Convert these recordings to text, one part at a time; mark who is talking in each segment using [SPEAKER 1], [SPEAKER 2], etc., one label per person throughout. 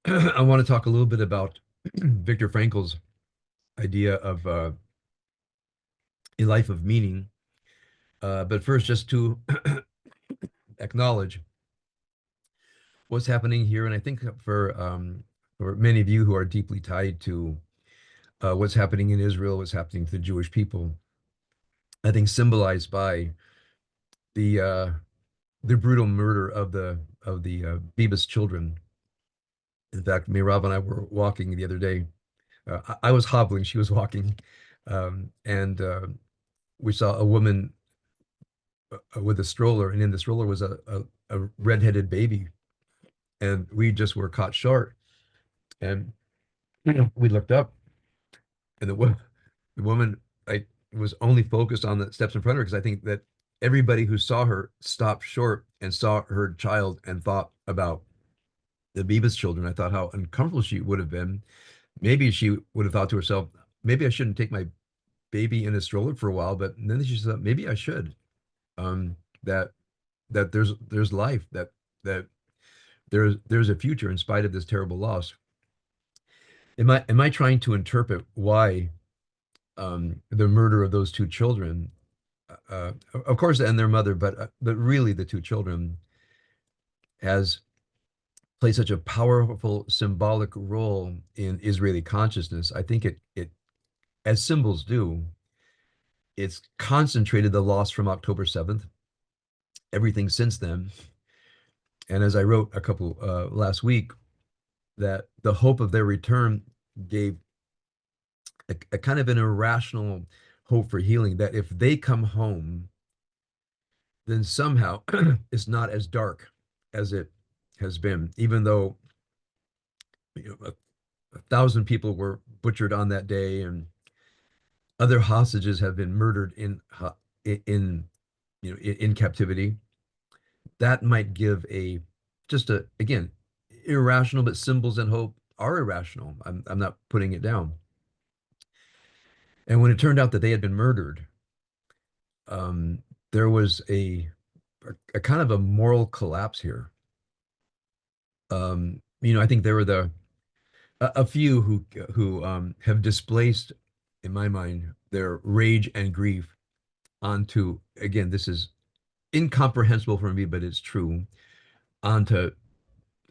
[SPEAKER 1] I want to talk a little bit about Viktor Frankl's idea of a life of meaning. But first, just to acknowledge what's happening here, and I think for many of you who are deeply tied to what's happening in Israel, what's happening to the Jewish people, I think symbolized by the uh, the brutal murder of the Bibas children. In fact, Mirav and I were walking the other day. I was hobbling, she was walking, and we saw a woman with a stroller, and in the stroller was a redheaded baby, and we just were caught short. And we looked up, and the woman, I was only focused on the steps in front of her because I think that everybody who saw her stopped short and saw her child and thought about the Beavis children. I thought how uncomfortable she would have been. Maybe she would have thought to herself, maybe I shouldn't take my baby in a stroller for a while, but then she thought maybe I should. Um, that that there's life, that there's a future in spite of this terrible loss. Am I trying to interpret why the murder of those two children, of course, and their mother, but really the two children, has played such a powerful symbolic role in Israeli consciousness? I think it as symbols do, it's concentrated the loss from October 7th, everything since then. And as I wrote a couple last week, that the hope of their return gave a kind of an irrational hope for healing, that if they come home, then somehow it's not as dark as it has been, even though a thousand people were butchered on that day, and other hostages have been murdered in in captivity. That might give a just a again irrational, but symbols and hope are irrational. I'm not putting it down. And when it turned out that they had been murdered, um, there was a kind of a moral collapse here. I think there were a few who have displaced, in my mind, their rage and grief onto, again, this is incomprehensible for me, but it's true, onto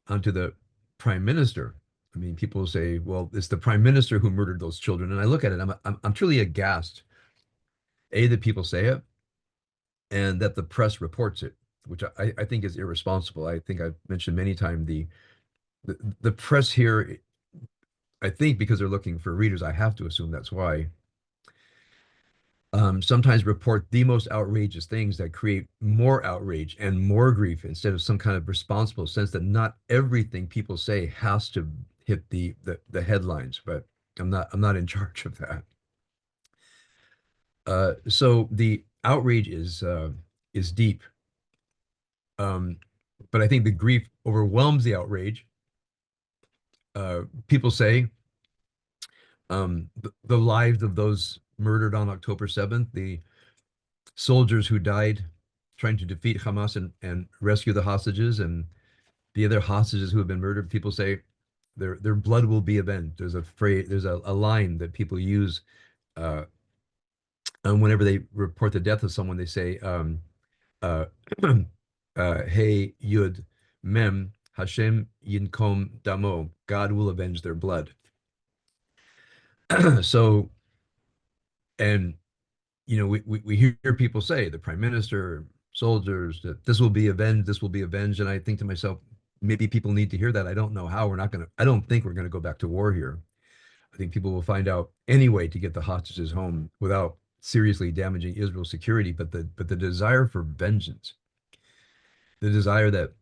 [SPEAKER 1] onto the prime minister. I mean, people say, well, it's the prime minister who murdered those children. And I look at it, I'm truly aghast, A, that people say it, and that the press reports it, which I think is irresponsible. I think I've mentioned many times the press here, I think because they're looking for readers, I have to assume that's why, sometimes report the most outrageous things that create more outrage and more grief, instead of some kind of responsible sense that not everything people say has to hit the headlines. But I'm not in charge of that. So the outrage is deep, um, but I think the grief overwhelms the outrage. People say the lives of those murdered on October 7th, the soldiers who died trying to defeat Hamas and rescue the hostages, and the other hostages who have been murdered, people say their blood will be avenged. There's a phrase, there's a line that people use, uh, and whenever they report the death of someone, they say, uh, Hey Yud Mem Hashem Yinkom Damo. God will avenge their blood. So, and we hear people say, the prime minister, soldiers, that this will be avenged, this will be avenged. And I think to myself, maybe people need to hear that. I don't know how. I don't think we're going to go back to war here. I think people will find out any way to get the hostages home without seriously damaging Israel's security. But the desire for vengeance, the desire that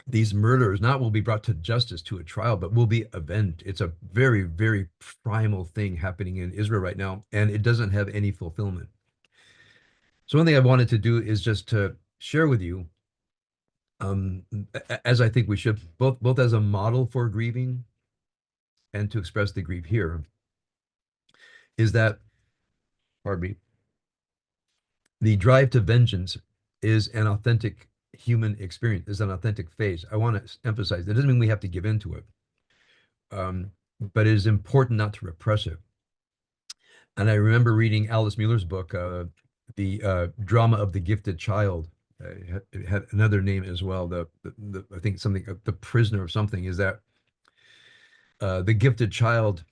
[SPEAKER 1] these murderers not will be brought to justice, to a trial, but will be avenged. It's a very, very primal thing happening in Israel right now, and it doesn't have any fulfillment. So one thing I wanted to do is just to share with you, um, as I think we should, both as a model for grieving and to express the grief here, is that, pardon me, the drive to vengeance is an authentic human experience, is an authentic phase. I want to emphasize that doesn't mean we have to give in to it. but it is important not to repress it. And I remember reading Alice Mueller's book, the Drama of the Gifted Child. It had another name as well. I think something, the prisoner of something, is that the gifted child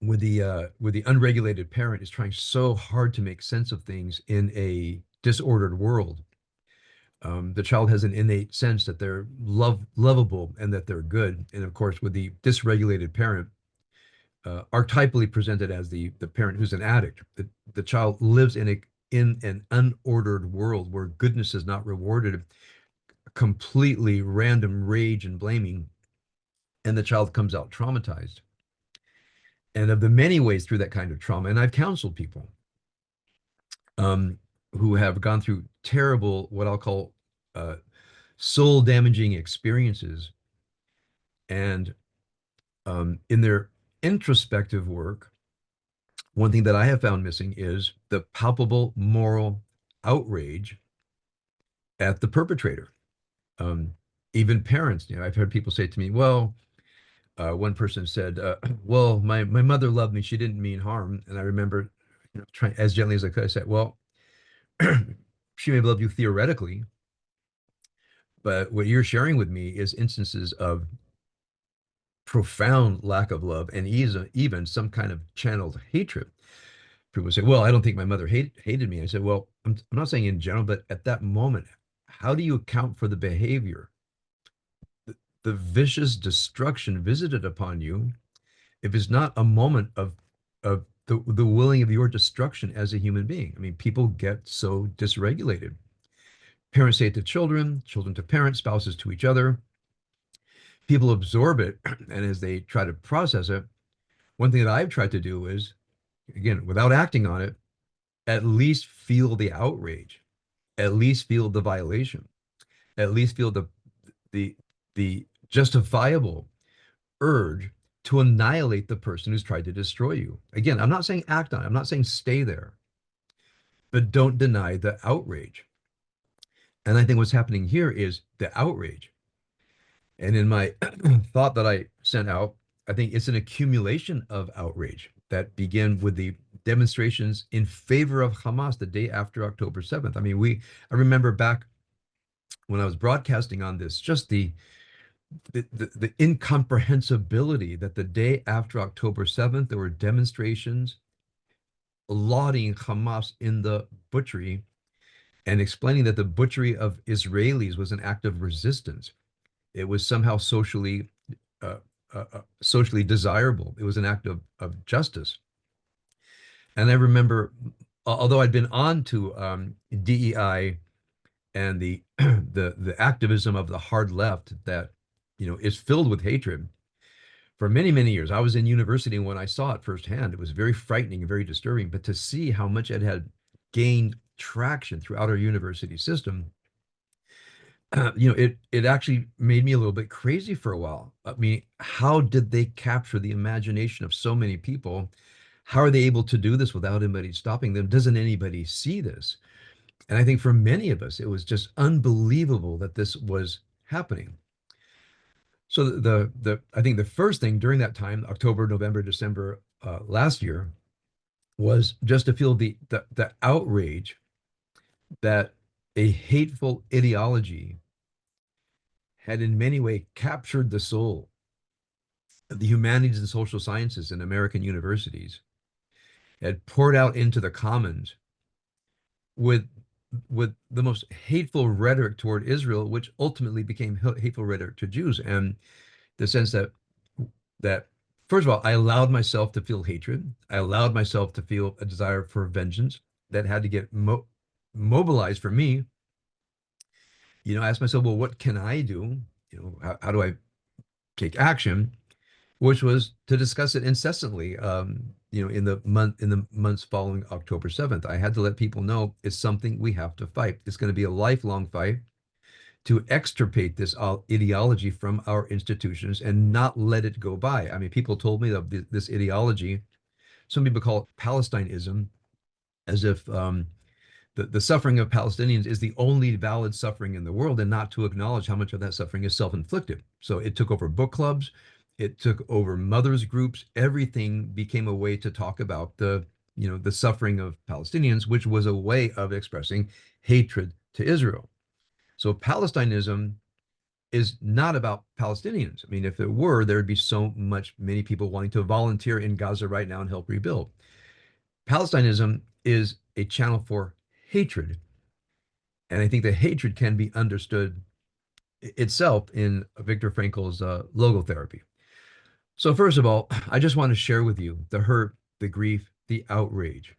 [SPEAKER 1] with the unregulated parent is trying so hard to make sense of things in a disordered world. The child has an innate sense that they're lovable and that they're good. And of course, with the dysregulated parent, archetypally presented as the parent who's an addict, the child lives in an unordered world where goodness is not rewarded, completely random rage and blaming, and the child comes out traumatized. And of the many ways through that kind of trauma, and I've counseled people um, who have gone through terrible, what I'll call uh, soul damaging experiences. And in their introspective work, one thing that I have found missing is the palpable moral outrage at the perpetrator. Um, Even parents, I've heard people say to me, well, one person said, well, my mother loved me. She didn't mean harm. And I remember, trying as gently as I could, I said, well, she may have loved you theoretically, but what you're sharing with me is instances of profound lack of love and even some kind of channeled hatred. People say, well, I don't think my mother hated me. I said, well, I'm not saying in general, but at that moment, how do you account for the behavior, the vicious destruction visited upon you, if it's not a moment of the willing of your destruction as a human being? I mean, people get so dysregulated. Parents say it to children, children to parents, spouses to each other. People absorb it, and as they try to process it, one thing that I've tried to do is, again, without acting on it, at least feel the outrage, at least feel the violation, at least feel the the justifiable urge to annihilate the person who's tried to destroy you. Again, I'm not saying act on it. I'm not saying stay there, but don't deny the outrage. And I think what's happening here is the outrage. And in my thought that I sent out, I think it's an accumulation of outrage that began with the demonstrations in favor of Hamas the day after October 7th. I mean, I remember back when I was broadcasting on this, just the incomprehensibility that the day after October 7th, there were demonstrations lauding Hamas in the butchery and explaining that the butchery of Israelis was an act of resistance. It was somehow uh, socially desirable. It was an act of justice. And I remember, although I'd been on to DEI and the activism of the hard left that is filled with hatred for many years. I was in university when I saw it firsthand. It was very frightening and very disturbing. But to see how much it had gained traction throughout our university system, it actually made me a little bit crazy for a while. I mean, how did they capture the imagination of so many people? How are they able to do this without anybody stopping them? Doesn't anybody see this? And I think for many of us, it was just unbelievable that this was happening. So the I think the first thing during that time, October, November, December last year, was just to feel the outrage that a hateful ideology had in many ways captured the soul of the humanities and social sciences in American universities, had poured out into the commons with the most hateful rhetoric toward Israel, which ultimately became hateful rhetoric to Jews. And the sense that first of all, I allowed myself to feel hatred. I allowed myself to feel a desire for vengeance that had to get mobilized for me. I asked myself, well, what can I do? How do I take action? Which was to discuss it incessantly. In the months following October 7th, I had to let people know it's something we have to fight. It's going to be a lifelong fight to extirpate this ideology from our institutions and not let it go by. I mean, people told me of this ideology. Some people call it Palestineism, as if the suffering of Palestinians is the only valid suffering in the world, and not to acknowledge how much of that suffering is self-inflicted. So it took over book clubs. It took over mothers groups. Everything became a way to talk about the suffering of Palestinians, which was a way of expressing hatred to Israel. So Palestinism is not about Palestinians. I mean, if it were, there would be many people wanting to volunteer in Gaza right now and help rebuild. Palestinism is a channel for hatred. And I think the hatred can be understood itself in Viktor Frankl's logotherapy. So, first of all, I just want to share with you the hurt, the grief, the outrage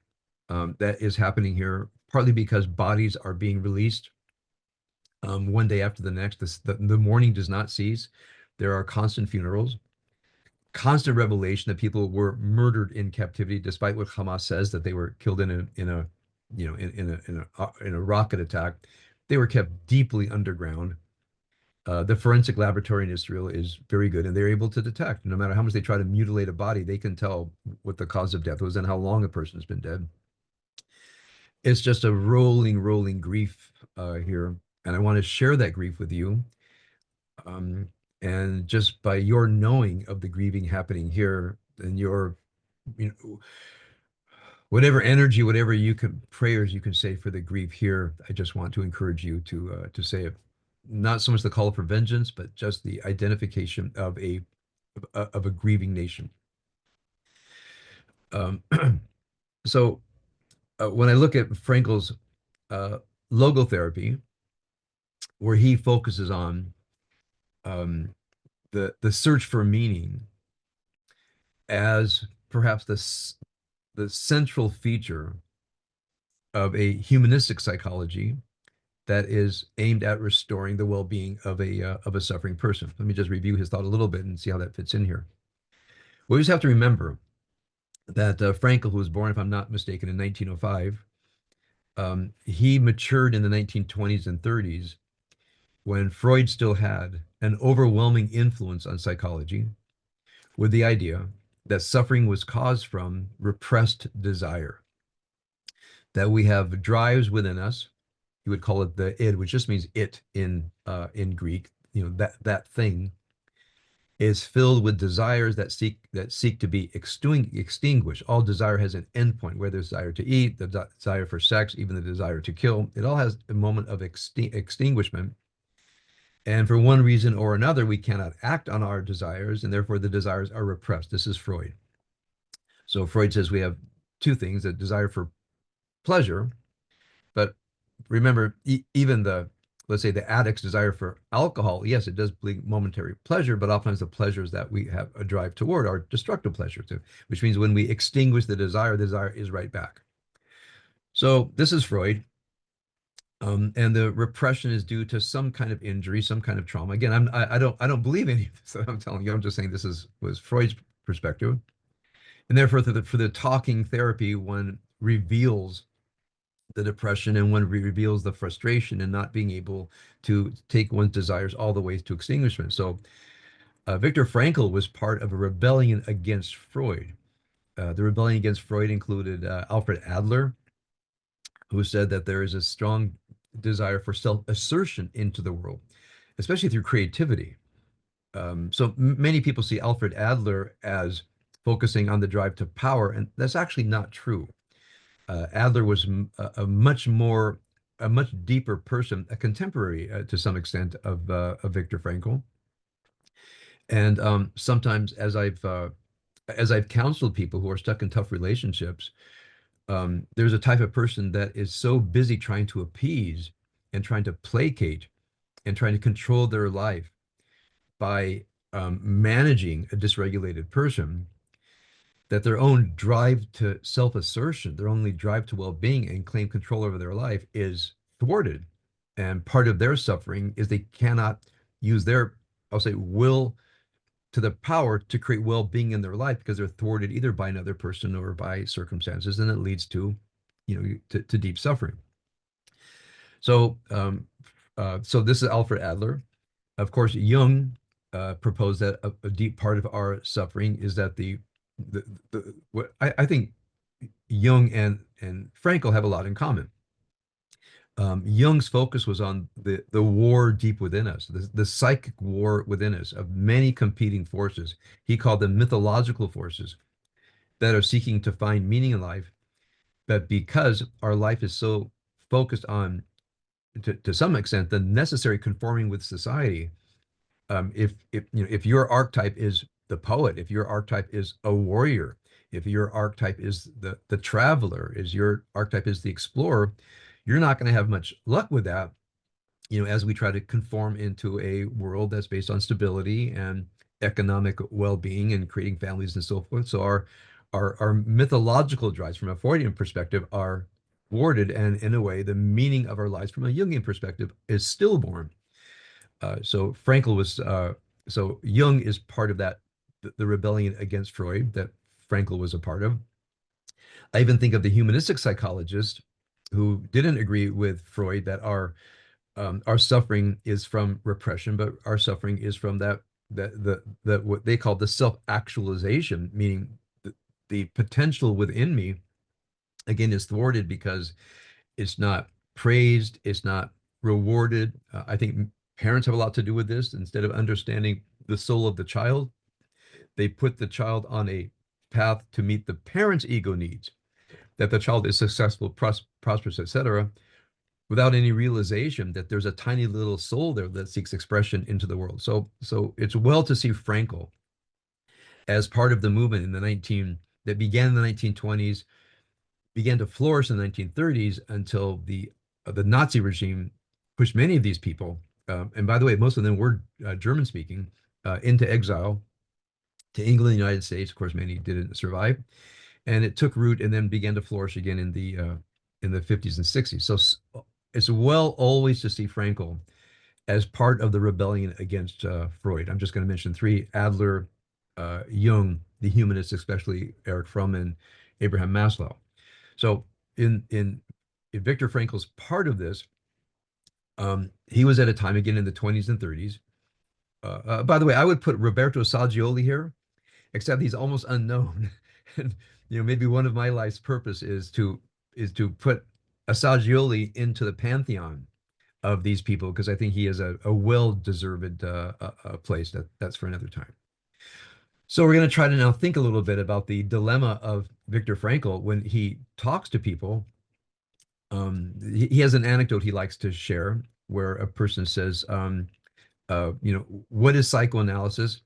[SPEAKER 1] that is happening here, partly because bodies are being released one day after the next. The mourning does not cease. There are constant funerals, constant revelation that people were murdered in captivity, despite what Hamas says that they were killed in a in a rocket attack. They were kept deeply underground. The forensic laboratory in Israel is very good, and they're able to detect. No matter how much they try to mutilate a body, they can tell what the cause of death was and how long a person has been dead. It's just a rolling, rolling grief here, and I want to share that grief with you. Um, and just by your knowing of the grieving happening here, and your, you know, whatever energy, whatever you can prayers you can say for the grief here, I just want to encourage you to say it. Not so much the call for vengeance, but just the identification of a grieving nation. Um, so when I look at Frankl's uh, logotherapy, where he focuses on um, the search for meaning as perhaps the central feature of a humanistic psychology that is aimed at restoring the well-being of a suffering person. Let me just review his thought a little bit and see how that fits in here. We just have to remember that Frankl, who was born, if I'm not mistaken, in 1905, he matured in the 1920s and 30s when Freud still had an overwhelming influence on psychology with the idea that suffering was caused from repressed desire, that we have drives within us. You would call it the id, which just means it in Greek. You know, that thing is filled with desires that seek to be extinguished. All desire has an endpoint, whether the desire to eat, the desire for sex, even the desire to kill. It all has a moment of extinguishment. And for one reason or another, we cannot act on our desires, and therefore the desires are repressed. This is Freud. So Freud says we have two things: a desire for pleasure, but remember, even let's say the addict's desire for alcohol, yes, it does bring momentary pleasure, but oftentimes the pleasures that we have a drive toward are destructive pleasure too, which means when we extinguish the desire is right back. So this is Freud. And the repression is due to some kind of injury, some kind of trauma. Again, I don't believe any of this that I'm telling you. I'm just saying this was Freud's perspective, and therefore for the talking therapy, one reveals the depression and one reveals the frustration and not being able to take one's desires all the way to extinguishment. So Viktor Frankl was part of a rebellion against Freud. The rebellion against Freud included Alfred Adler, who said that there is a strong desire for self-assertion into the world, especially through creativity. So many people see Alfred Adler as focusing on the drive to power, and that's actually not true. Adler was a much deeper person, a contemporary to some extent of Viktor Frankl. And sometimes, as I've counseled people who are stuck in tough relationships, there's a type of person that is so busy trying to appease and trying to placate and trying to control their life by managing a dysregulated person, that their own drive to self-assertion, their only drive to well-being and claim control over their life is thwarted. And part of their suffering is they cannot use their, I'll say, will to the power to create well-being in their life because they're thwarted either by another person or by circumstances, and it leads to, to deep suffering. So, so this is Alfred Adler. Of course, Jung proposed that a deep part of our suffering is that what I think Jung and Frankl have a lot in common. Jung's focus was on the war deep within us, the psychic war within us of many competing forces. He called them mythological forces that are seeking to find meaning in life. But because our life is so focused on, to some extent, the necessary conforming with society, if your archetype is the poet, if your archetype is a warrior, if your archetype is the traveler, is your archetype is the explorer, you're not going to have much luck with that. As we try to conform into a world that's based on stability and economic well-being and creating families and so forth. So our mythological drives from a Freudian perspective are thwarted, and in a way, the meaning of our lives from a Jungian perspective is stillborn. So Frankl was so Jung is part of that, the rebellion against Freud that Frankl was a part of. I even think of the humanistic psychologists who didn't agree with Freud that our suffering is from repression, but our suffering is from that what they call the self-actualization, meaning the potential within me again is thwarted because it's not praised, it's not rewarded. I think parents have a lot to do with this. Instead of understanding the soul of the child, they put the child on a path to meet the parents' ego needs, that the child is successful, prosperous, etc., without any realization that there's a tiny little soul there that seeks expression into the world. So it's well to see Frankl as part of the movement in the 19 that began in the 1920s, began to flourish in the 1930s until the Nazi regime pushed many of these people, and by the way, most of them were German speaking, into exile to England, the United States. Of course, many didn't survive, and it took root and then began to flourish again in the 50s and 60s. So it's well always to see Frankl as part of the rebellion against Freud. I'm just going to mention three: Adler, Jung, the humanists, especially Erich Fromm and Abraham Maslow. So in Viktor Frankl's part of this, he was at a time again in the 20s and 30s. By the way, I would put Roberto Saggioli here, except he's almost unknown. And maybe one of my life's purpose is to put a Saggioli into the pantheon of these people because I think he is a well-deserved place. That's for another time. So we're going to try to now think a little bit about the dilemma of Viktor Frankl when he talks to people. He has an anecdote he likes to share where a person says, what is psychoanalysis?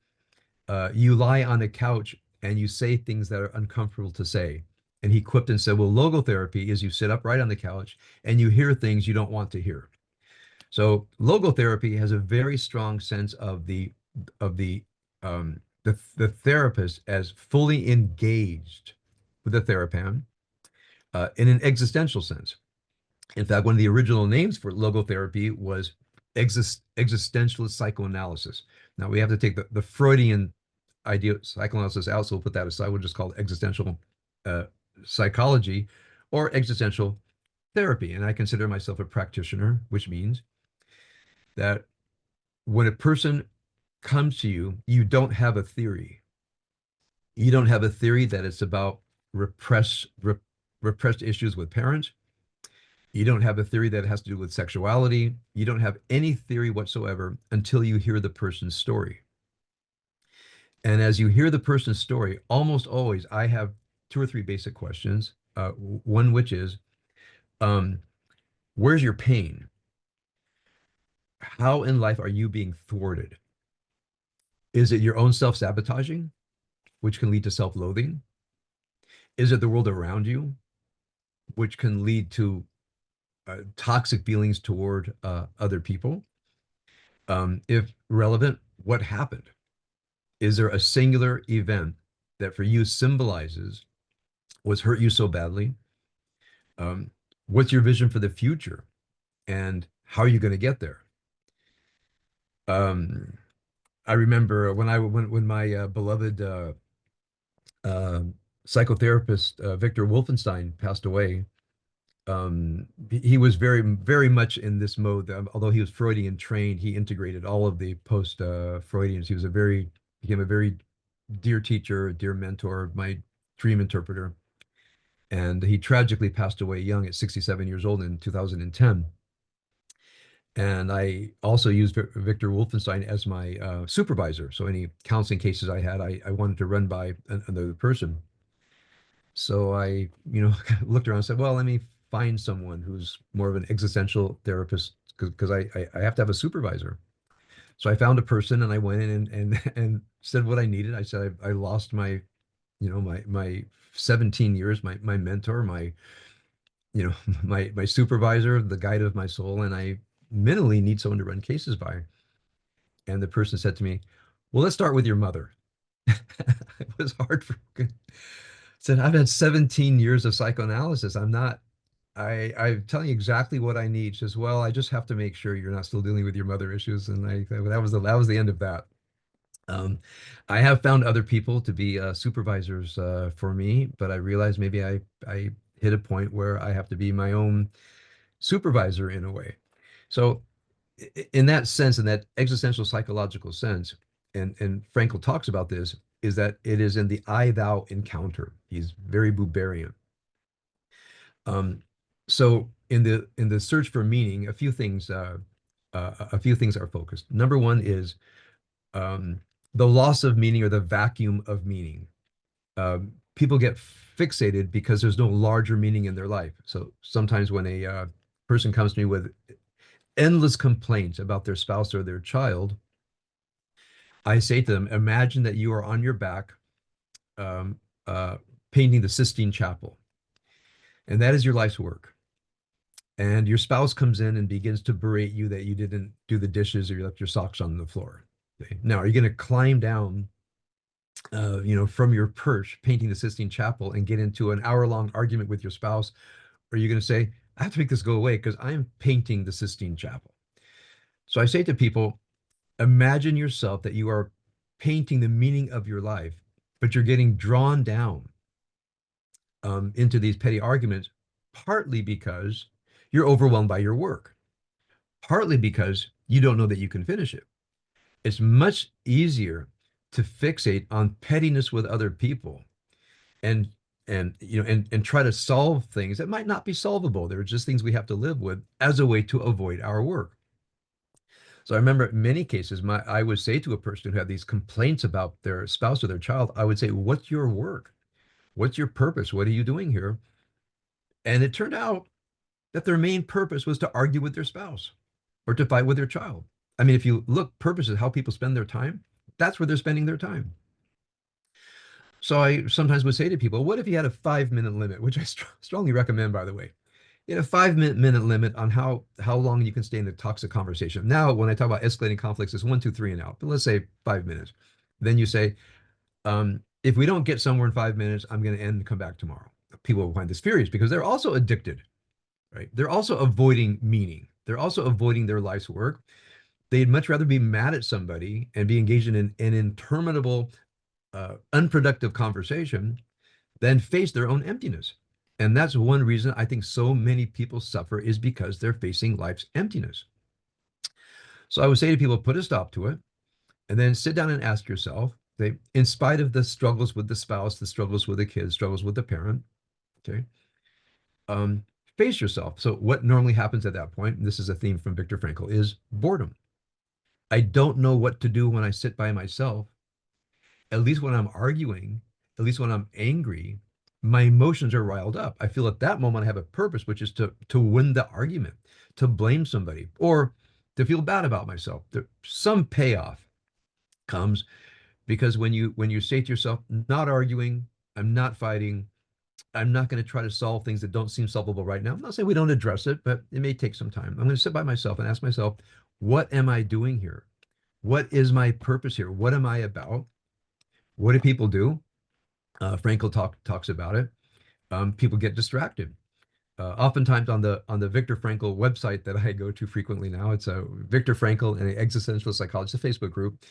[SPEAKER 1] You lie on a couch and you say things that are uncomfortable to say. And he quipped and said, well, logotherapy is you sit upright on the couch and you hear things you don't want to hear. So logotherapy has a very strong sense of the therapist as fully engaged with the therapan in an existential sense. In fact, one of the original names for logotherapy was existentialist psychoanalysis. Now we have to take the Freudian idea of psychoanalysis out, so we'll put that aside. We'll just call it existential uh, psychology or existential therapy. And I consider myself a practitioner, which means that when a person comes to you, you don't have a theory. You don't have a theory that it's about repressed issues with parents. You don't have a theory that has to do with sexuality. You don't have any theory whatsoever until you hear the person's story. And as you hear the person's story, almost always I have two or three basic questions. One which is, um, where's your pain? How in life are you being thwarted? Is it your own self-sabotaging, which can lead to self-loathing? Is it the world around you, which can lead to toxic feelings toward other people? If relevant, what happened? Is there a singular event that for you symbolizes what's hurt you so badly? Um, what's your vision for the future? And how are you going to get there? Um, I remember when my beloved uh, psychotherapist Victor Wolfenstein passed away. He was very, very much in this mode. Although he was Freudian trained, he integrated all of the post Freudians. He was became a very dear teacher, dear mentor, my dream interpreter. And he tragically passed away young at 67 years old in 2010. And I also used Victor Wolfenstein as my supervisor. So any counseling cases I had, I wanted to run by another person. So I, looked around and said, well, let me find someone who's more of an existential therapist because I have to have a supervisor. So I found a person and I went in and said what I needed. I said I lost my, my 17 years, my mentor, my, my supervisor, the guide of my soul, and I mentally need someone to run cases by. And the person said to me, well, let's start with your mother. It was hard for said I've had 17 years of psychoanalysis. I'm telling you exactly what I need. She says, well, I just have to make sure you're not still dealing with your mother issues. And that was the end of that. Um, I have found other people to be supervisors for me, but I realized maybe I hit a point where I have to be my own supervisor in a way. So in that sense, in that existential psychological sense, and Frankl talks about this, is that it is in the I thou encounter. He's very Buberian. Um, so in the search for meaning, a few things are focused. Number one is the loss of meaning or the vacuum of meaning. People get fixated because there's no larger meaning in their life. So sometimes when a person comes to me with endless complaints about their spouse or their child, I say to them, imagine that you are on your back um, uh, painting the Sistine Chapel, and that is your life's work. And your spouse comes in and begins to berate you that you didn't do the dishes or you left your socks on the floor. Okay. Now, are you going to climb down, from your perch painting the Sistine Chapel and get into an hour-long argument with your spouse? Or are you going to say, I have to make this go away because I'm painting the Sistine Chapel? So I say to people, imagine yourself that you are painting the meaning of your life, but you're getting drawn down into these petty arguments, partly because you're overwhelmed by your work, partly because you don't know that you can finish it. It's much easier to fixate on pettiness with other people and and try to solve things that might not be solvable. They're just things we have to live with as a way to avoid our work. So I remember in many cases, I would say to a person who had these complaints about their spouse or their child, I would say, what's your work? What's your purpose? What are you doing here? And it turned out that their main purpose was to argue with their spouse or to fight with their child. I mean, if you look, purpose is how people spend their time. That's where they're spending their time. So I sometimes would say to people, what if you had a 5 minute limit, which I strongly recommend, by the way. You had a 5 minute limit on how long you can stay in the toxic conversation. Now, when I talk about escalating conflicts, it's 1, 2, 3 and out. But let's say 5 minutes. Then you say, if we don't get somewhere in 5 minutes, I'm going to end and come back tomorrow. People will find this furious because they're also addicted, right? They're also avoiding meaning. They're also avoiding their life's work. They'd much rather be mad at somebody and be engaged in an interminable, unproductive conversation than face their own emptiness. And that's one reason I think so many people suffer is because they're facing life's emptiness. So I would say to people, put a stop to it and then sit down and ask yourself, okay, in spite of the struggles with the spouse, the struggles with the kids, struggles with the parent, okay, um, face yourself. So what normally happens at that point, and this is a theme from Viktor Frankl, is boredom. I don't know what to do when I sit by myself. At least when I'm arguing, at least when I'm angry, my emotions are riled up. I feel at that moment I have a purpose, which is to win the argument, to blame somebody, or to feel bad about myself. Some payoff comes because when you say to yourself, not arguing, I'm not fighting, I'm not going to try to solve things that don't seem solvable right now. I'm not saying we don't address it, but it may take some time. I'm going to sit by myself and ask myself, what am I doing here? What is my purpose here? What am I about? What do people do? Frankl talks about it. People get distracted. Oftentimes on the Viktor Frankl website that I go to frequently now, it's a Viktor Frankl and an existential psychologist, a Facebook group.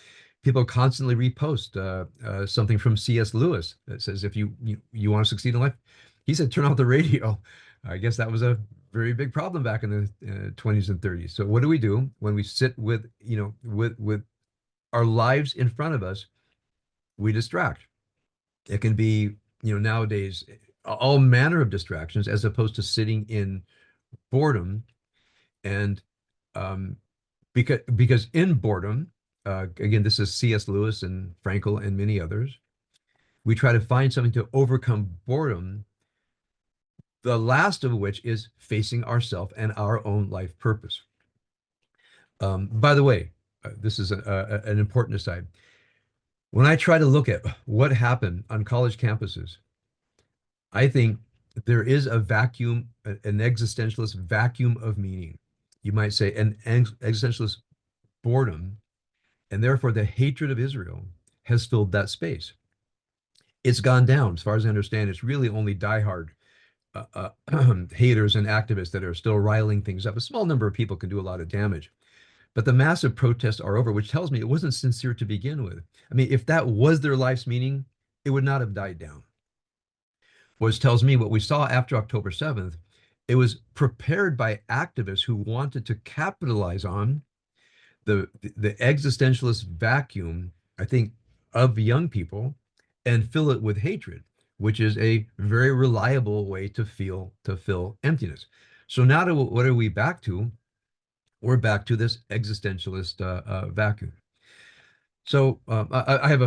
[SPEAKER 1] People constantly repost something from C.S. Lewis that says, if you want to succeed in life, he said, turn off the radio. I guess that was a very big problem back in the 20s and 30s. So what do we do when we sit with our lives in front of us? We distract. It can be, nowadays, all manner of distractions as opposed to sitting in boredom and Um, because in boredom, again, this is C.S. Lewis and Frankl and many others, we try to find something to overcome boredom, the last of which is facing ourself and our own life purpose. By the way, this is an important aside. When I try to look at what happened on college campuses, I think there is a vacuum, an existentialist vacuum of meaning. You might say an existentialist boredom, and therefore the hatred of Israel has filled that space. It's gone down, as far as I understand. It's really only diehard haters and activists that are still riling things up. A small number of people can do a lot of damage. But the massive protests are over, which tells me it wasn't sincere to begin with. I mean, if that was their life's meaning, it would not have died down. Which tells me what we saw after October 7th, it was prepared by activists who wanted to capitalize on the existentialist vacuum, I think, of young people and fill it with hatred, which is a very reliable way to fill emptiness. So now what are we back to? We're back to this existentialist vacuum. So I have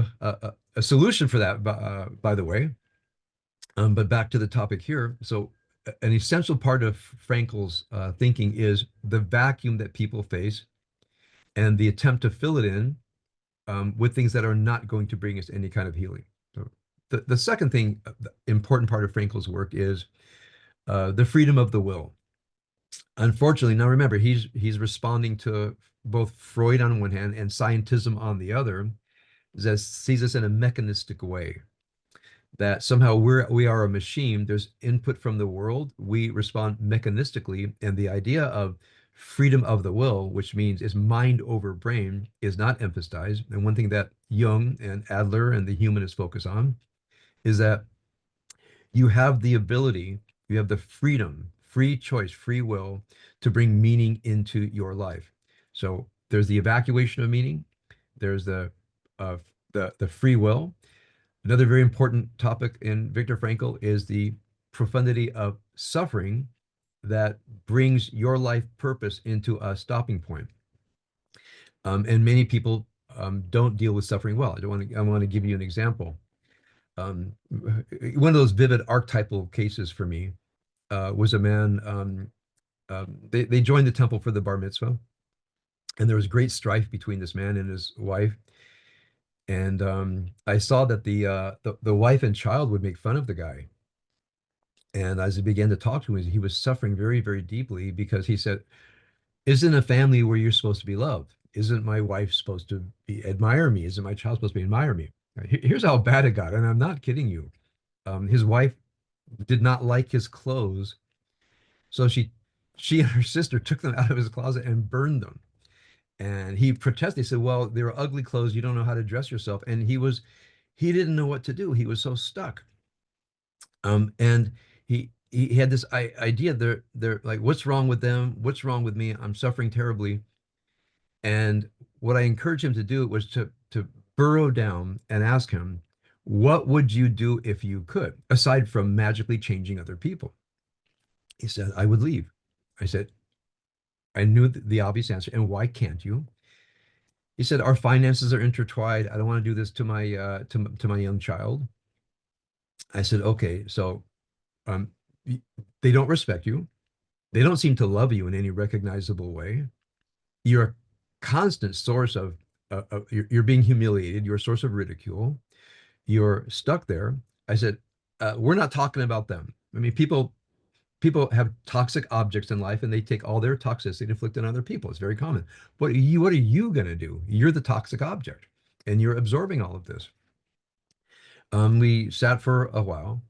[SPEAKER 1] a solution for that, by the way. But back to the topic here. So an essential part of Frankl's thinking is the vacuum that people face and the attempt to fill it in with things that are not going to bring us any kind of healing. So the second thing, the important part of Frankl's work is the freedom of the will. Unfortunately, now remember, he's responding to both Freud on one hand and scientism on the other, that sees us in a mechanistic way. That somehow we are a machine. There's input from the world. We respond mechanistically, and the idea of freedom of the will, which means is mind over brain, is not emphasized. And one thing that Jung and Adler and the humanists focus on is that you have the ability, you have the freedom, free choice, free will to bring meaning into your life. So there's the evacuation of meaning. There's uh, the free will. Another very important topic in Viktor Frankl is the profundity of suffering that brings your life purpose into a stopping point. And many people don't deal with suffering well. I want to give you an example. One of those vivid archetypal cases for me was a man. They joined the temple for the bar mitzvah, and there was great strife between this man and his wife. And I saw that the wife and child would make fun of the guy. And as I began to talk to him, he was suffering very, very deeply because he said, "Isn't a family where you're supposed to be loved? Isn't my wife supposed to admire me? Isn't my child supposed to be admire me?" Here's how bad it got, and I'm not kidding you. His wife did not like his clothes, so she and her sister took them out of his closet and burned them. And he protested. He said, "Well, they were ugly clothes. You don't know how to dress yourself." And he didn't know what to do. He was so stuck. And he had this idea. They're like, "What's wrong with them? What's wrong with me? I'm suffering terribly." And what I encouraged him to do was to burrow down and ask him, "What would you do if you could, aside from magically changing other people?" He said, "I would leave." I said, I knew the obvious answer. "And why can't you?" He said, "Our finances are intertwined. I don't want to do this to my to my young child." I said, "Okay, so um, they don't respect you. They don't seem to love you in any recognizable way. You're a constant source of you're being humiliated. You're a source of ridicule. You're stuck there." I said, "We're not talking about them. I mean, people have toxic objects in life and they take all their toxicity inflicted on other people. It's very common. What are you going to do? You're the toxic object and you're absorbing all of this." We sat for a while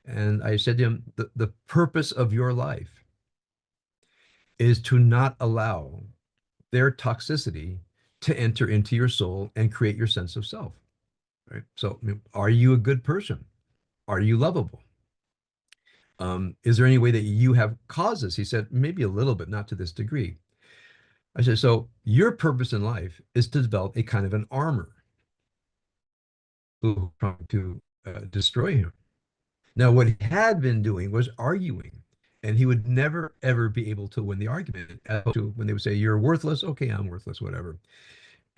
[SPEAKER 1] and I said to him, the purpose of your life is to not allow their toxicity to enter into your soul and create your sense of self. Right? So, I mean, are you a good person? Are you lovable? Is there any way that you have causes? He said, maybe a little, but not to this degree. I said, so your purpose in life is to develop a kind of an armor who trying to destroy him. Now, what he had been doing was arguing and he would never ever be able to win the argument. As to when they would say you're worthless, okay, I'm worthless, whatever.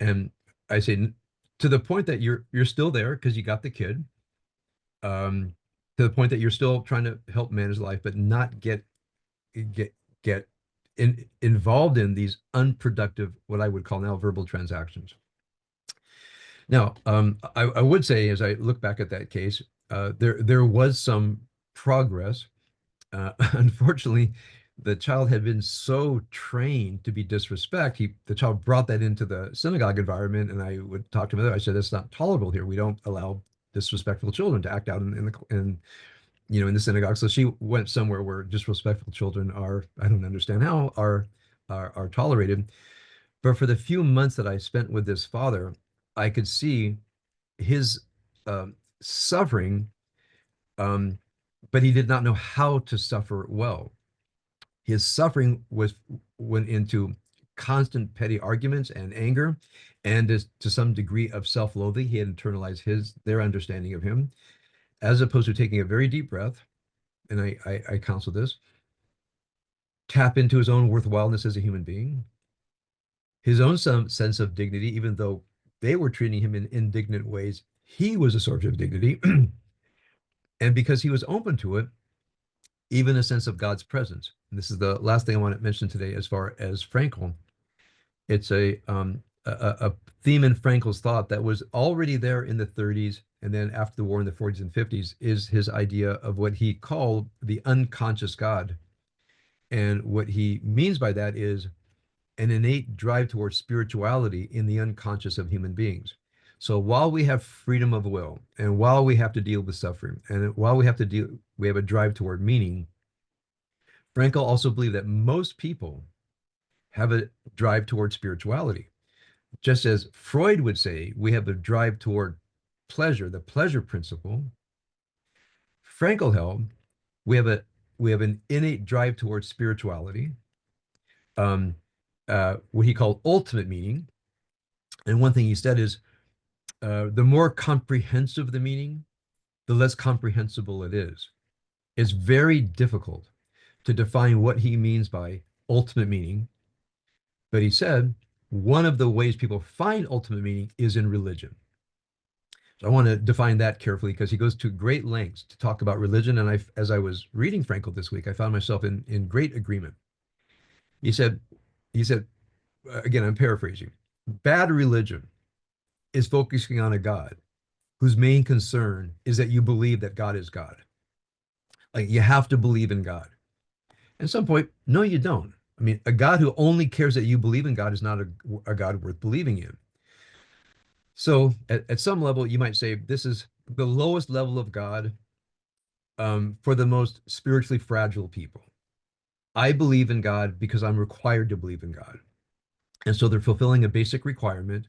[SPEAKER 1] And I say to the point that you're still there because you got the kid, um, to the point that you're still trying to help manage life, but not get get involved in these unproductive, what I would call now verbal transactions. Now, I would say, as I look back at that case, there was some progress. Unfortunately, the child had been so trained to be disrespect. The child brought that into the synagogue environment, and I would talk to him. I said, "That's not tolerable here. We don't allow disrespectful children to act out in the synagogue." So she went somewhere where disrespectful children are, I don't understand how, are tolerated. But for the few months that I spent with this father, I could see his suffering, um, but he did not know how to suffer well. His suffering went into constant petty arguments and anger, and to some degree of self-loathing. He had internalized their understanding of him, as opposed to taking a very deep breath. And I counsel this: tap into his own worthwhileness as a human being, his own sense of dignity, even though they were treating him in indignant ways. He was a source of dignity. And because he was open to it, even a sense of God's presence. And this is the last thing I want to mention today as far as Frankl. It's a theme in Frankl's thought that was already there in the 30s, and then after the war in the 40s and 50s is his idea of what he called the unconscious God. And what he means by that is an innate drive towards spirituality in the unconscious of human beings. So while we have freedom of will, and while we have to deal with suffering, and while we have a drive toward meaning, Frankl also believed that most people have a drive toward spirituality. Just as Freud would say, we have a drive toward pleasure, the pleasure principle. Frankl held we have an innate drive towards spirituality, um, what he called ultimate meaning. And one thing he said is, the more comprehensive the meaning, the less comprehensible it is. It's very difficult to define what he means by ultimate meaning. But he said one of the ways people find ultimate meaning is in religion. So I want to define that carefully because he goes to great lengths to talk about religion. And as I was reading Frankl this week, I found myself in great agreement. He said, he said, again, I'm paraphrasing, bad religion is focusing on a God whose main concern is that you believe that God is God. Like you have to believe in God. At some point, no, you don't. I mean, a God who only cares that you believe in God is not a God worth believing in. So at some level, you might say this is the lowest level of God, for the most spiritually fragile people. I believe in God because I'm required to believe in God. And so they're fulfilling a basic requirement.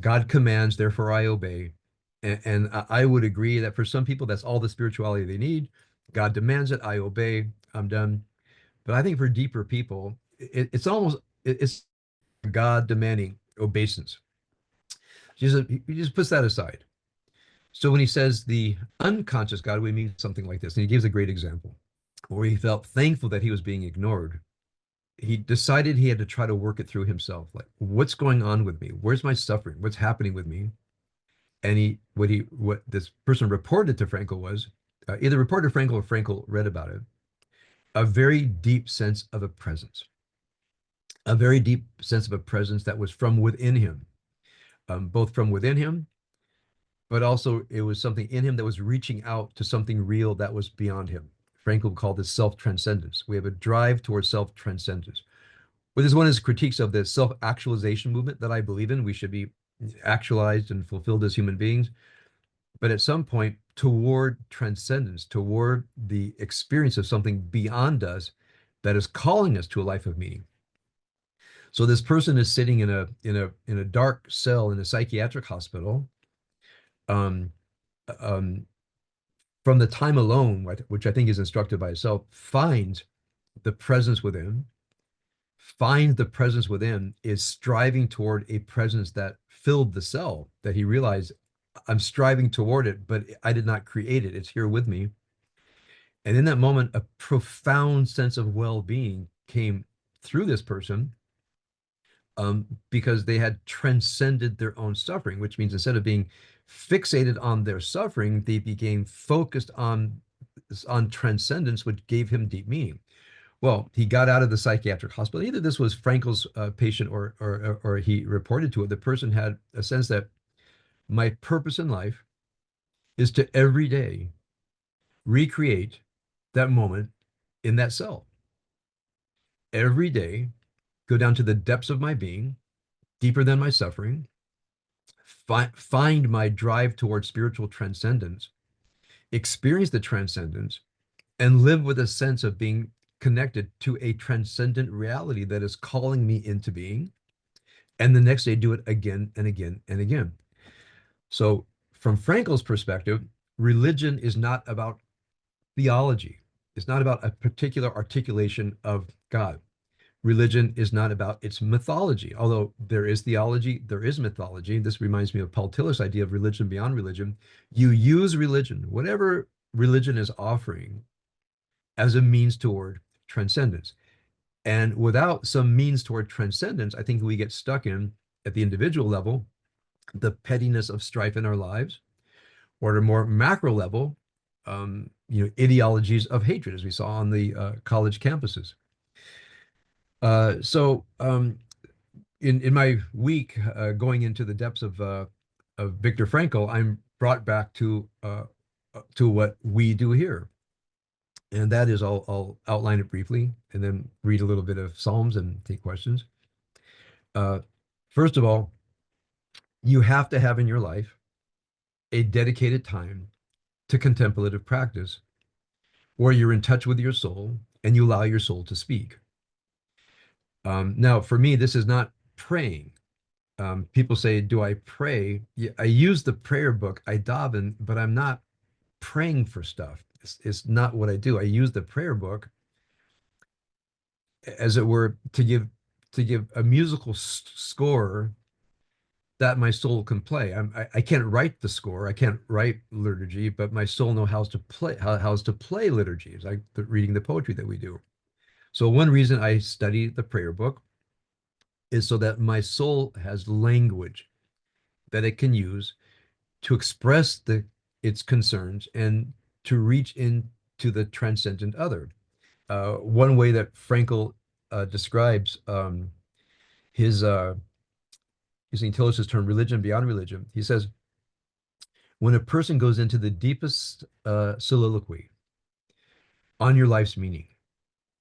[SPEAKER 1] God commands, therefore I obey. And I would agree that for some people, that's all the spirituality they need. God demands it, I obey, I'm done. But I think for deeper people, it's God demanding obeisance. He just puts that aside. So when he says the unconscious God, we mean something like this. And he gives a great example where he felt thankful that he was being ignored. He decided he had to try to work it through himself. Like, what's going on with me? Where's my suffering? What's happening with me? And what this person reported to Frankl was, either reported to Frankl or Frankl read about it, a very deep sense of a presence, a very deep sense of a presence that was from within him, both from within him, but also it was something in him that was reaching out to something real that was beyond him. Frankl called this self-transcendence. We have a drive towards self-transcendence. Well, this is one of his critiques of the self-actualization movement that I believe in. We should be actualized and fulfilled as human beings, but at some point toward transcendence, toward the experience of something beyond us that is calling us to a life of meaning. So this person is sitting in a dark cell in a psychiatric hospital. Um, um, from the time alone, which I think is instructed by itself, finds the presence within. Find the presence within is striving toward a presence that filled the cell, that he realized I'm striving toward it, but I did not create it. It's here with me. And in that moment, a profound sense of well-being came through this person, because they had transcended their own suffering, which means instead of being fixated on their suffering, they became focused on transcendence, which gave him deep meaning. Well, he got out of the psychiatric hospital. Either this was Frankl's patient, or he reported to it. The person had a sense that my purpose in life is to every day recreate that moment in that cell. Every day, go down to the depths of my being, deeper than my suffering, find my drive towards spiritual transcendence, experience the transcendence, and live with a sense of being connected to a transcendent reality that is calling me into being. And the next day, do it again and again and again. So, from Frankl's perspective, religion is not about theology, it's not about a particular articulation of God. Religion is not about its mythology, although there is theology, there is mythology. This reminds me of Paul Tillich's idea of religion beyond religion. You use religion, whatever religion is offering, as a means toward transcendence. And without some means toward transcendence, I think we get stuck in, at the individual level, the pettiness of strife in our lives, or at a more macro level, ideologies of hatred, as we saw on the college campuses. So in my week, going into the depths of Viktor Frankl, I'm brought back to what we do here, and that is, I'll outline it briefly and then read a little bit of Psalms and take questions. Uh, First of all, you have to have in your life a dedicated time to contemplative practice, where you're in touch with your soul and you allow your soul to speak. Now, for me, this is not praying. People say, do I pray? Yeah, I use the prayer book, I daven, but I'm not praying for stuff. It's not what I do. I use the prayer book, as it were, to give a musical score that my soul can play. I can't write the score. I can't write liturgy, but my soul knows how to play liturgy. It's like reading the poetry that we do. So one reason I study the prayer book is so that my soul has language that it can use to express its concerns and to reach into the transcendent other. One way that Frankl describes his using Tillish's term, religion beyond religion, he says, when a person goes into the deepest soliloquy on your life's meaning,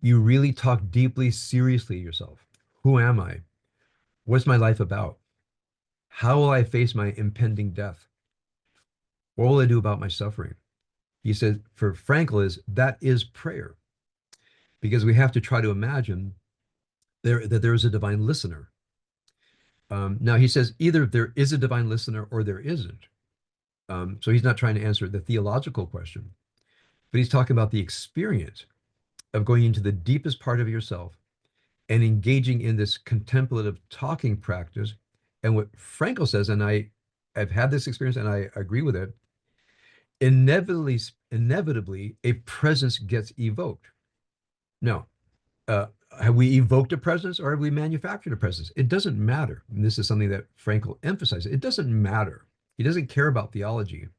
[SPEAKER 1] you really talk deeply, seriously to yourself. Who am I? What's my life about? How will I face my impending death? What will I do about my suffering? He said, for Frankl, that is prayer, because we have to try to imagine that there is a divine listener. Now, he says either there is a divine listener or there isn't. So he's not trying to answer the theological question, but he's talking about the experience of going into the deepest part of yourself and engaging in this contemplative talking practice. And what Frankl says, and I've had this experience and I agree with it, inevitably a presence gets evoked. Now, have we evoked a presence or have we manufactured a presence? It doesn't matter. And this is something that Frankl emphasizes. It doesn't matter. He doesn't care about theology.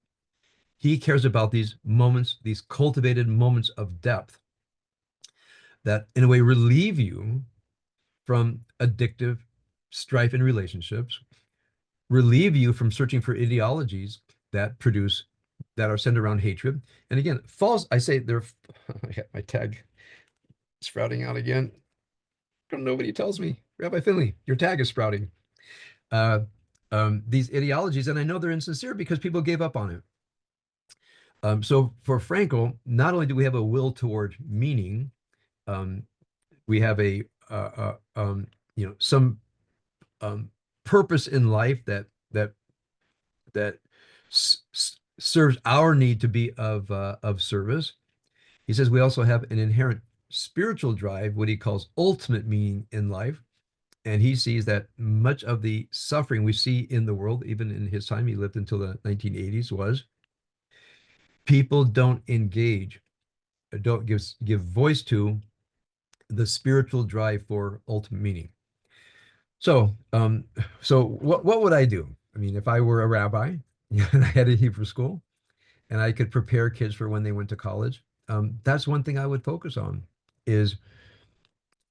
[SPEAKER 1] He cares about these moments, these cultivated moments of depth that, in a way, relieve you from addictive strife in relationships, relieve you from searching for ideologies that are centered around hatred. And again, false, I say they're, I got my tag sprouting out again. Nobody tells me, Rabbi Finley, your tag is sprouting. Uh, these ideologies, and I know they're insincere because people gave up on it. So for Frankl, not only do we have a will toward meaning, um, we have some um, purpose in life that serves our need to be of service. He says we also have an inherent spiritual drive, what he calls ultimate meaning in life. And he sees that much of the suffering we see in the world, even in his time, he lived until the 1980s, was people don't engage don't give voice to the spiritual drive for ultimate meaning. So, what would I do? I mean, if I were a rabbi and I had a Hebrew school and I could prepare kids for when they went to college, that's one thing I would focus on is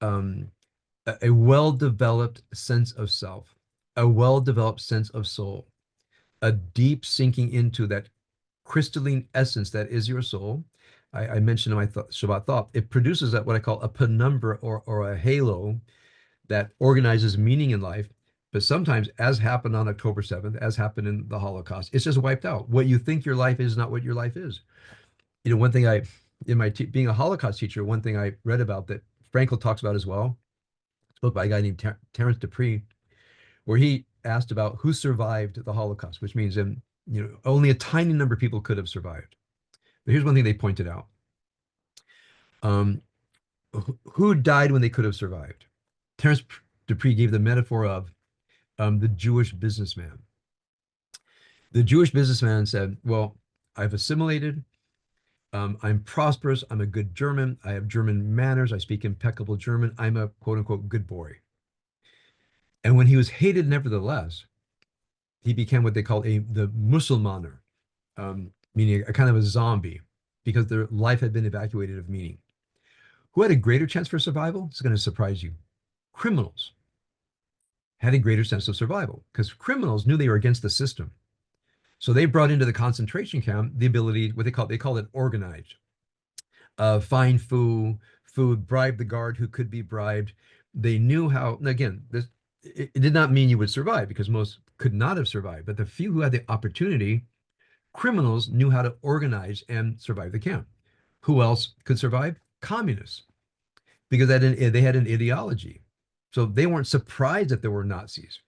[SPEAKER 1] um, a well-developed sense of self, a well-developed sense of soul, a deep sinking into that crystalline essence that is your soul. I mentioned in my Shabbat thought, it produces that what I call a penumbra or a halo that organizes meaning in life. But sometimes, as happened on October 7th, as happened in the Holocaust, it's just wiped out. What you think your life is not what your life is. One thing in my being a Holocaust teacher, one thing I read about that Frankl talks about as well, it's a book by a guy named Terence Dupree, where he asked about who survived the Holocaust, which means only a tiny number of people could have survived. But here's one thing they pointed out: um, who died when they could have survived? Terence Dupree gave the metaphor of the Jewish businessman. The Jewish businessman said, "Well, I've assimilated. I'm prosperous. I'm a good German. I have German manners. I speak impeccable German. I'm a quote unquote good boy." And when he was hated, nevertheless, he became what they call the Musulmaner, meaning a kind of a zombie, because their life had been evacuated of meaning. Who had a greater chance for survival? It's going to surprise you. Criminals had a greater sense of survival because criminals knew they were against the system. So they brought into the concentration camp the ability, what they call it organized. Find food, bribe the guard who could be bribed. They knew how, and again, it did not mean you would survive because most could not have survived, but the few who had the opportunity, criminals knew how to organize and survive the camp. Who else could survive? Communists, because they had an ideology. So they weren't surprised that there were Nazis.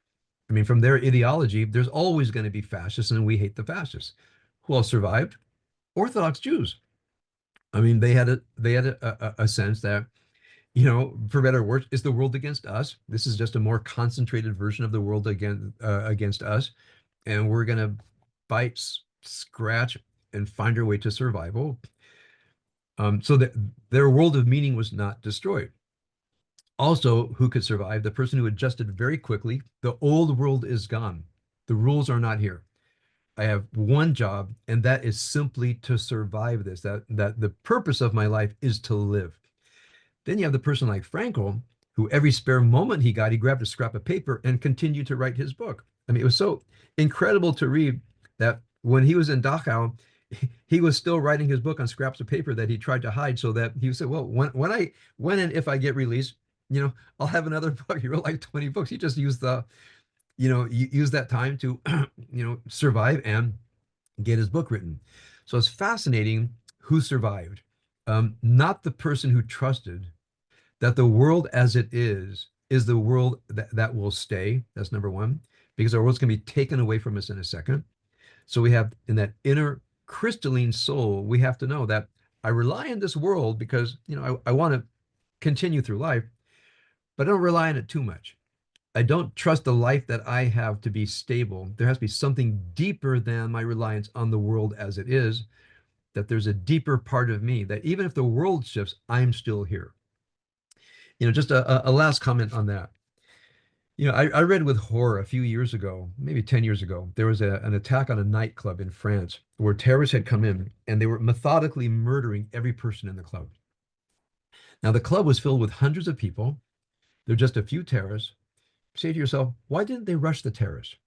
[SPEAKER 1] I mean, from their ideology, there's always going to be fascists, and we hate the fascists. Who else survived? Orthodox Jews. I mean, they had a sense that, for better or worse, is the world against us? This is just a more concentrated version of the world against us, and we're going to fight, scratch, and find our way to survival. So that their world of meaning was not destroyed. Also, who could survive? The person who adjusted very quickly. The old world is gone. The rules are not here. I have one job, and that is simply to survive this. That the purpose of my life is to live. Then you have the person like Frankl, who every spare moment he got, he grabbed a scrap of paper and continued to write his book. I mean, it was so incredible to read that when he was in Dachau, he was still writing his book on scraps of paper that he tried to hide so that he said, well, when and if I get released, I'll have another book. He wrote like 20 books. He just used use that time to, survive and get his book written. So it's fascinating who survived. Not the person who trusted that the world as it is the world that will stay. That's number one, because our world's going to be taken away from us in a second. So we have in that inner crystalline soul, we have to know that I rely on this world because, I want to continue through life, but I don't rely on it too much. I don't trust the life that I have to be stable. There has to be something deeper than my reliance on the world as it is, that there's a deeper part of me that even if the world shifts, I'm still here. Just a last comment on that. I read with horror a few years ago, maybe 10 years ago, there was an attack on a nightclub in France where terrorists had come in and they were methodically murdering every person in the club. Now, the club was filled with hundreds of people. There are just a few terrorists. Say to yourself, why didn't they rush the terrorists?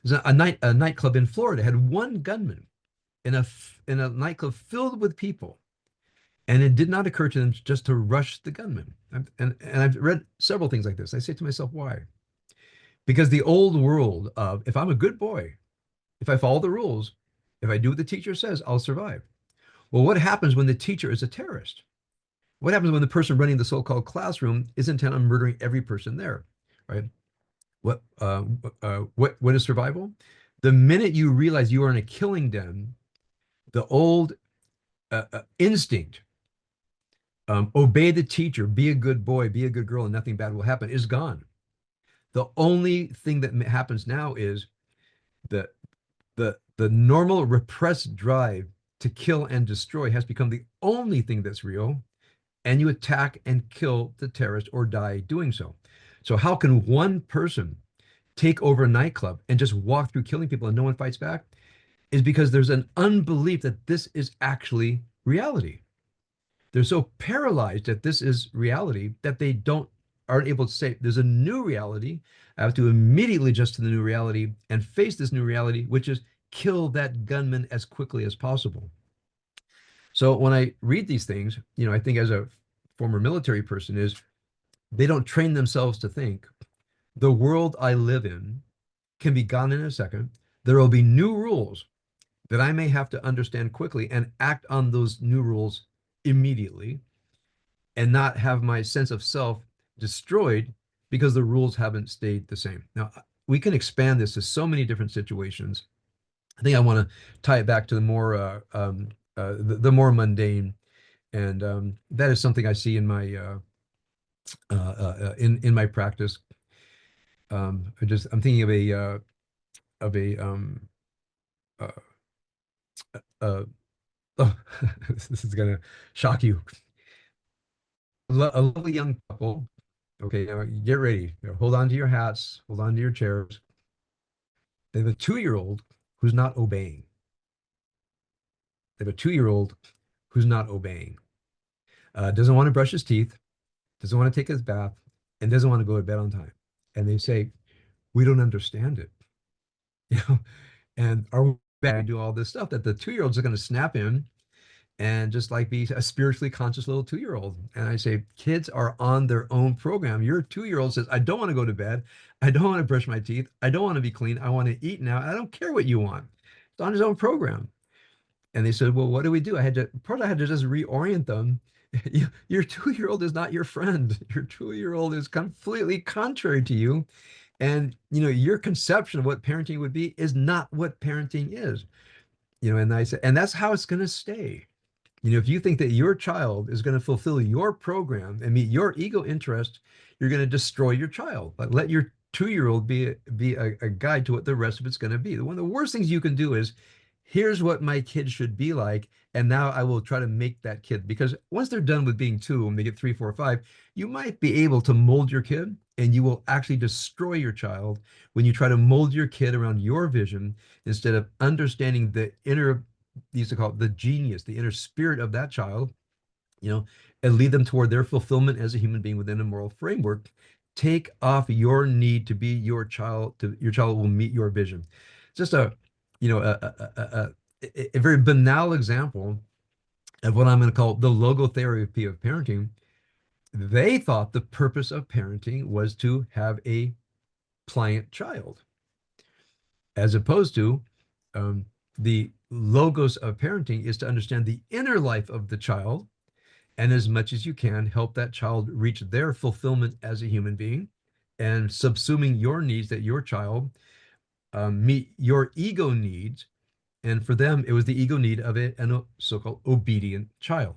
[SPEAKER 1] There's a nightclub in Florida had one gunman in a nightclub filled with people. And it did not occur to them just to rush the gunman. And I've read several things like this. I say to myself, why? Because the old world of if I'm a good boy, if I follow the rules, if I do what the teacher says, I'll survive. Well, what happens when the teacher is a terrorist? What happens when the person running the so-called classroom is intent on murdering every person there, right? What is survival? The minute you realize you are in a killing den, the old instinct, obey the teacher, be a good boy, be a good girl, and nothing bad will happen, is gone. The only thing that happens now is the normal repressed drive to kill and destroy has become the only thing that's real, and you attack and kill the terrorist or die doing so. So how can one person take over a nightclub and just walk through killing people and no one fights back? Is because there's an unbelief that this is actually reality. They're so paralyzed that this is reality that they don't aren't able to say there's a new reality. I have to immediately adjust to the new reality and face this new reality, which is kill that gunman as quickly as possible. So when I read these things, I think as a former military person is they don't train themselves to think the world I live in can be gone in a second. There will be new rules that I may have to understand quickly and act on those new rules immediately and not have my sense of self destroyed because the rules haven't stayed the same. Now, we can expand this to so many different situations. I think I want to tie it back to the more mundane, and that is something I see in my in my practice. I'm thinking of a uh, uh, oh, this is gonna shock you. A lovely young couple. Okay, now get ready. Hold on to your hats. Hold on to your chairs. They have a 2-year-old who's not obeying. They have a 2-year-old who's not obeying. Doesn't want to brush his teeth, doesn't want to take his bath, and doesn't want to go to bed on time. And they say, "We don't understand it," you know. And are we do all this stuff that the 2-year-olds are going to snap in and just like be a spiritually conscious little 2-year-old. And I say, kids are on their own program. Your 2-year-old says, I don't want to go to bed. I don't want to brush my teeth. I don't want to be clean. I want to eat now. I don't care what you want. It's on his own program. And they said, well, what do we do? First I had to just reorient them. Your 2-year-old is not your friend. Your 2-year-old is completely contrary to you. And, your conception of what parenting would be is not what parenting is. And I said, and that's how it's going to stay. If you think that your child is going to fulfill your program and meet your ego interest, you're going to destroy your child. But let your 2-year-old be a guide to what the rest of it's going to be. One of the worst things you can do is, here's what my kid should be like, and now I will try to make that kid. Because once they're done with being 2, and they get 3, 4, 5, you might be able to mold your kid, and you will actually destroy your child when you try to mold your kid around your vision instead of understanding the inner, they used to call it the genius, the inner spirit of that child, and lead them toward their fulfillment as a human being within a moral framework. Take off your need to be your child will meet your vision. Just a very banal example of what I'm going to call the logotherapy of parenting. They thought the purpose of parenting was to have a pliant child, as opposed to the logos of parenting is to understand the inner life of the child, and as much as you can help that child reach their fulfillment as a human being, and subsuming your needs that your child meet your ego needs. And for them, it was the ego need of a so-called obedient child.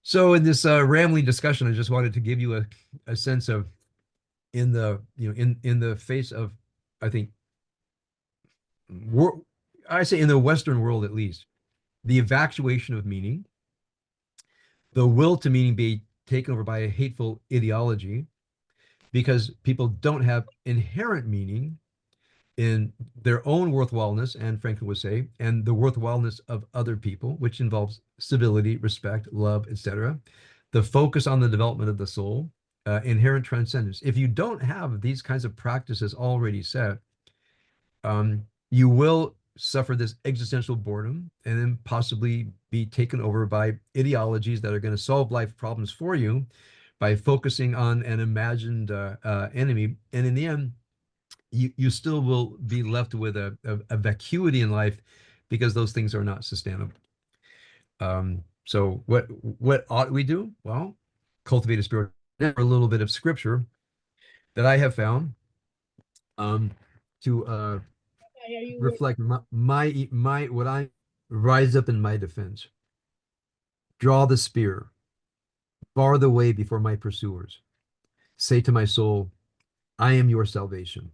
[SPEAKER 1] So in this rambling discussion, I just wanted to give you a sense of, in the face of, I think, I say in the Western world at least, the evacuation of meaning, the will to meaning be taken over by a hateful ideology, because people don't have inherent meaning in their own worthwhileness, and Frankl would say, and the worthwhileness of other people, which involves civility, respect, love, etc. The focus on the development of the soul, inherent transcendence. If you don't have these kinds of practices already set, you will suffer this existential boredom and then possibly be taken over by ideologies that are going to solve life problems for you by focusing on an imagined enemy. And in the end, you still will be left with a vacuity in life because those things are not sustainable. So what ought we do? Well, cultivate a spirit. A little bit of scripture that I have found to reflect my what I rise up in my defense. Draw the spear, bar the way before my pursuers. Say to my soul, I am your salvation.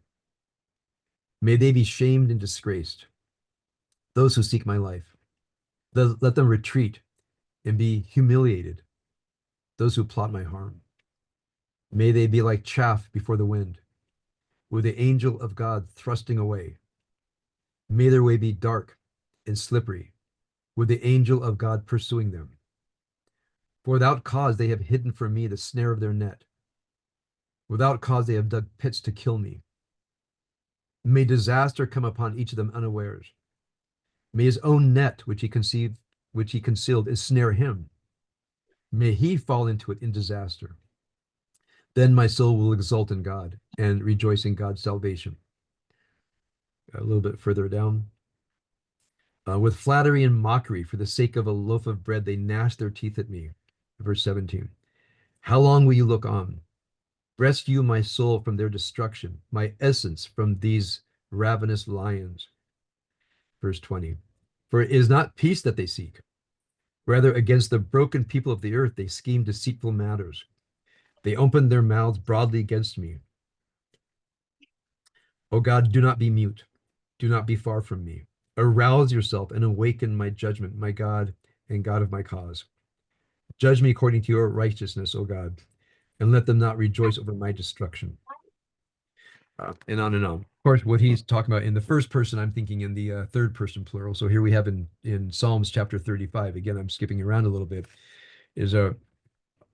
[SPEAKER 1] May they be shamed and disgraced, those who seek my life. Let them retreat and be humiliated, those who plot my harm. May they be like chaff before the wind, with the angel of God thrusting away. May their way be dark and slippery, with the angel of God pursuing them. For without cause they have hidden from me the snare of their net. Without cause they have dug pits to kill me. May disaster come upon each of them unawares. May his own net, which he concealed, ensnare him. May he fall into it in disaster. Then my soul will exult in God and rejoice in God's salvation. A little bit further down. With flattery and mockery, for the sake of a loaf of bread, they gnash their teeth at me. Verse 17. How long will you look on? Rescue my soul from their destruction, my essence from these ravenous lions. Verse 20. For it is not peace that they seek. Rather, against the broken people of the earth, they scheme deceitful matters. They open their mouths broadly against me. O God, do not be mute. Do not be far from me. Arouse yourself and awaken my judgment, my God and God of my cause. Judge me according to your righteousness, O God, and let them not rejoice over my destruction. And on and on. Of course, what he's talking about in the first person, I'm thinking in the third person plural. So here we have in Psalms chapter 35, again, I'm skipping around a little bit, is a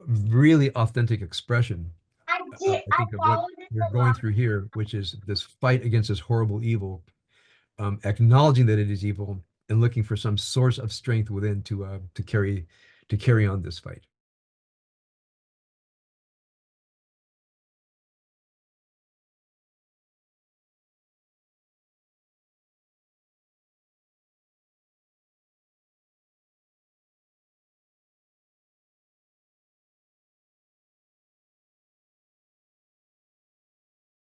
[SPEAKER 1] really authentic expression, I think, of what we're going through here, which is this fight against this horrible evil, acknowledging that it is evil and looking for some source of strength within to carry on this fight.